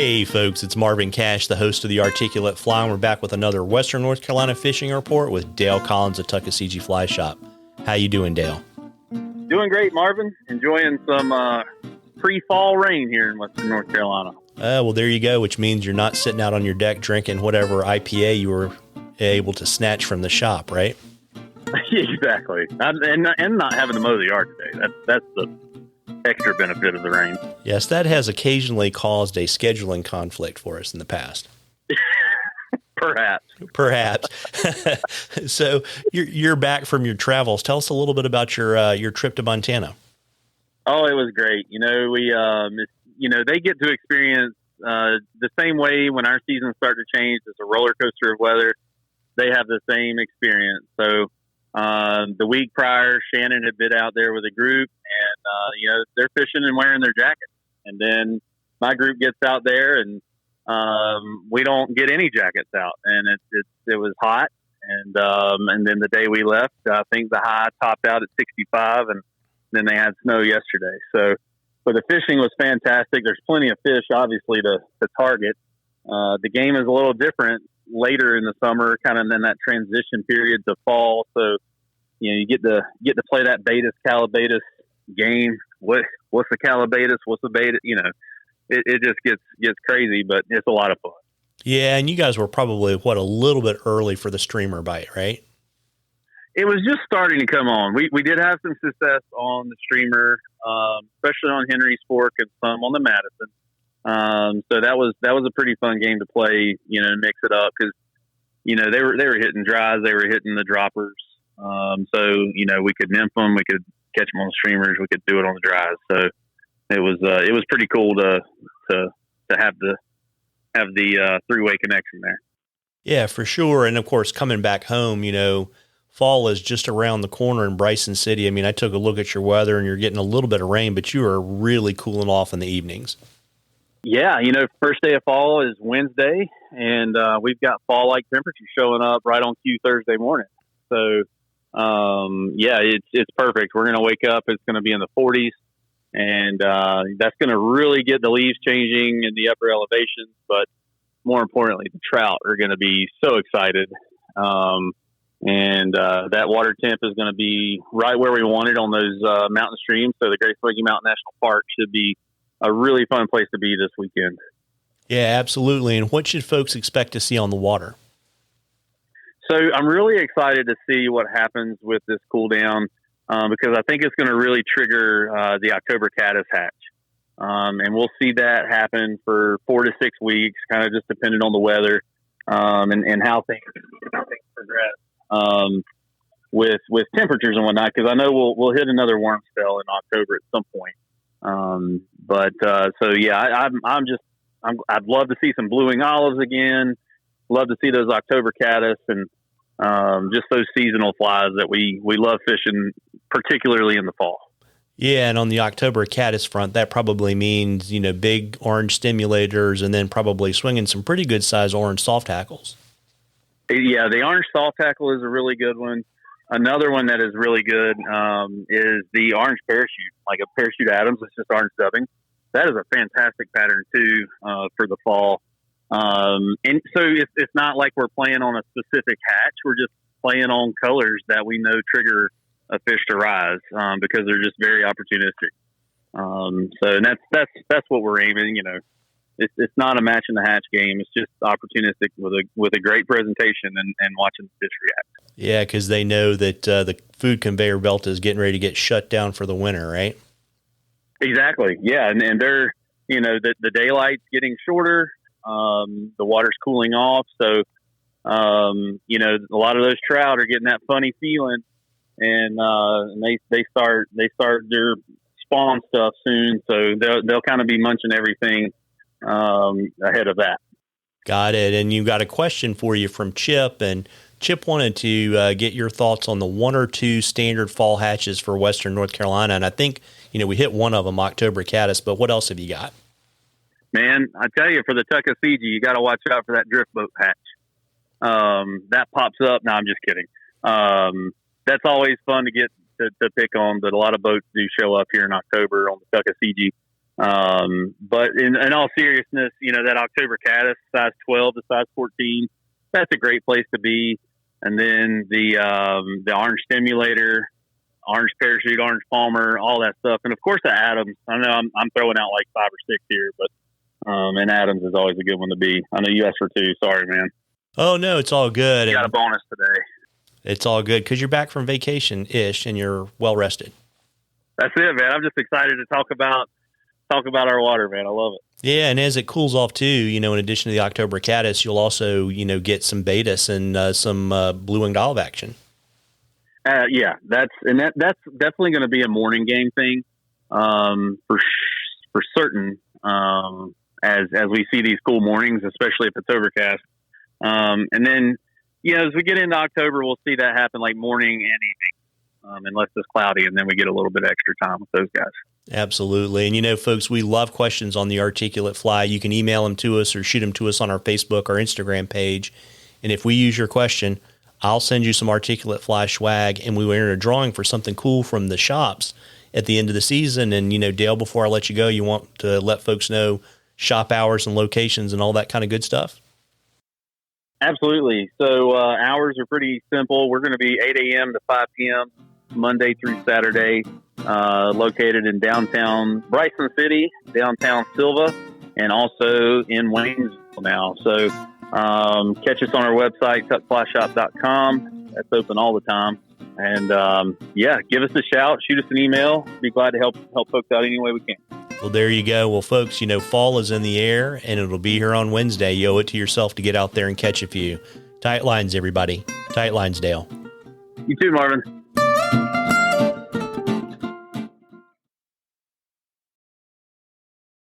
Hey folks, it's Marvin Cash, the host of the Articulate Fly, and we're back with another Western North Carolina fishing report with Dale Collins of Tuckaseegee Fly Shop. How you doing, Dale? Doing great, Marvin. Enjoying some pre-fall rain here in Western North Carolina. Well, there you go, which means you're not sitting out on your deck drinking whatever IPA you were able to snatch from the shop, right? Exactly. And not having to mow the yard today. That's the extra benefit of the rain. Yes, that has occasionally caused a scheduling conflict for us in the past. Perhaps. So you're back from your travels. Tell us a little bit about your trip to Montana. Oh, it was great. They get to experience the same way when our seasons start to change. It's a roller coaster of weather. They have the same experience. So the week prior, Shannon had been out there with a group, and they're fishing and wearing their jackets. And then my group gets out there, and we don't get any jackets out, and it was hot. And then the day we left, I think the high topped out at 65, and then they had snow yesterday. So the fishing was fantastic. There's plenty of fish, obviously, to target. The game is a little different later in the summer, kind of in that transition period to fall. So, you get to play that Baetis Calabaetis game. What's the Calabaetis? What's the beta? It just gets crazy, but it's a lot of fun. Yeah, and you guys were probably, a little bit early for the streamer bite, right? It was just starting to come on. We did have some success on the streamer, especially on Henry's Fork and some on the Madison. So that was a pretty fun game to play, and mix it up because, they were hitting dries, they were hitting the droppers. So we could nymph them, we could catch them on the streamers, we could do it on the dries. So it was pretty cool to have the three-way connection there. Yeah, for sure. And of course, coming back home, fall is just around the corner in Bryson City. I mean, I took a look at your weather and you're getting a little bit of rain, but you are really cooling off in the evenings. Yeah, first day of fall is Wednesday, and we've got fall-like temperatures showing up right on cue Thursday morning. So, it's perfect. We're going to wake up. It's going to be in the 40s, and that's going to really get the leaves changing in the upper elevations. But more importantly, the trout are going to be so excited. And that water temp is going to be right where we want it on those mountain streams. So the Great Smoky Mountain National Park should be a really fun place to be this weekend. Yeah, absolutely. And what should folks expect to see on the water? So I'm really excited to see what happens with this cool down because I think it's going to really trigger the October Caddis hatch. And we'll see that happen for 4 to 6 weeks, kind of just depending on the weather and how things progress with temperatures and whatnot. Because I know we'll hit another warm spell in October at some point. I'd love to see some blueing olives again. Love to see those October Caddis and just those seasonal flies that we love fishing, particularly in the fall. Yeah, and on the October Caddis front, that probably means, big orange stimulators and then probably swinging some pretty good size orange soft tackles. Yeah, the orange soft tackle is a really good one. Another one that is really good is the orange parachute, like a parachute Adams. It's just orange dubbing. That is a fantastic pattern, too, for the fall. And so it's not like we're playing on a specific hatch. We're just playing on colors that we know trigger a fish to rise because they're just very opportunistic. And that's what we're aiming. It's not a match in the hatch game. It's just opportunistic with a great presentation and watching the fish react. Yeah, because they know that the food conveyor belt is getting ready to get shut down for the winter, right? Exactly. Yeah, and they're the daylight's getting shorter. The water's cooling off, so a lot of those trout are getting that funny feeling, and they start their spawn stuff soon. So they'll kind of be munching everything ahead of that. Got it. And you got a question for you from Chip, and Chip wanted to get your thoughts on the 1 or 2 standard fall hatches for Western North Carolina. And I think, we hit one of them, October Caddis, but what else have you got? Man, I tell you, for the Tuckaseegee, you got to watch out for that drift boat hatch. That pops up. No, I'm just kidding. That's always fun to get to pick on, but a lot of boats do show up here in October on the Tuckaseegee. But in all seriousness, that October Caddis, size 12 to size 14, that's a great place to be. And then the orange stimulator, orange parachute, orange palmer, all that stuff. And of course the Adams. I know I'm throwing out like 5 or 6 here, but and Adams is always a good one to be. I know you asked for 2. Sorry, man. Oh no, it's all good. You got a bonus today. It's all good because you're back from vacation ish and you're well rested. That's it, man. I'm just excited to talk about our water, man. I love it. Yeah, and as it cools off too, in addition to the October Caddis, you'll also, get some Baetis and some blue-winged olive action. Yeah, that's definitely going to be a morning game thing, for certain. As we see these cool mornings, especially if it's overcast, and then as we get into October, we'll see that happen like morning and evening, unless it's cloudy, and then we get a little bit extra time with those guys. Absolutely. And folks, we love questions on the articulate fly. You can email them to us or shoot them to us on our Facebook or Instagram page. And if we use your question, I'll send you some articulate fly swag, and we will enter a drawing for something cool from the shops at the end of the season. And, Dale, before I let you go, you want to let folks know shop hours and locations and all that kind of good stuff? Absolutely. So hours are pretty simple. We're going to be 8 a.m. to 5 p.m. Monday through Saturday, located in downtown Bryson City, downtown Silva, and also in Waynesville now. So catch us on our website, tuckflyshop.com. That's open all the time. And give us a shout, shoot us an email. Be glad to help folks out any way we can. Well, there you go. Well, folks, fall is in the air, and it'll be here on Wednesday. You owe it to yourself to get out there and catch a few. Tight lines, everybody. Tight lines, Dale. You too, Marvin.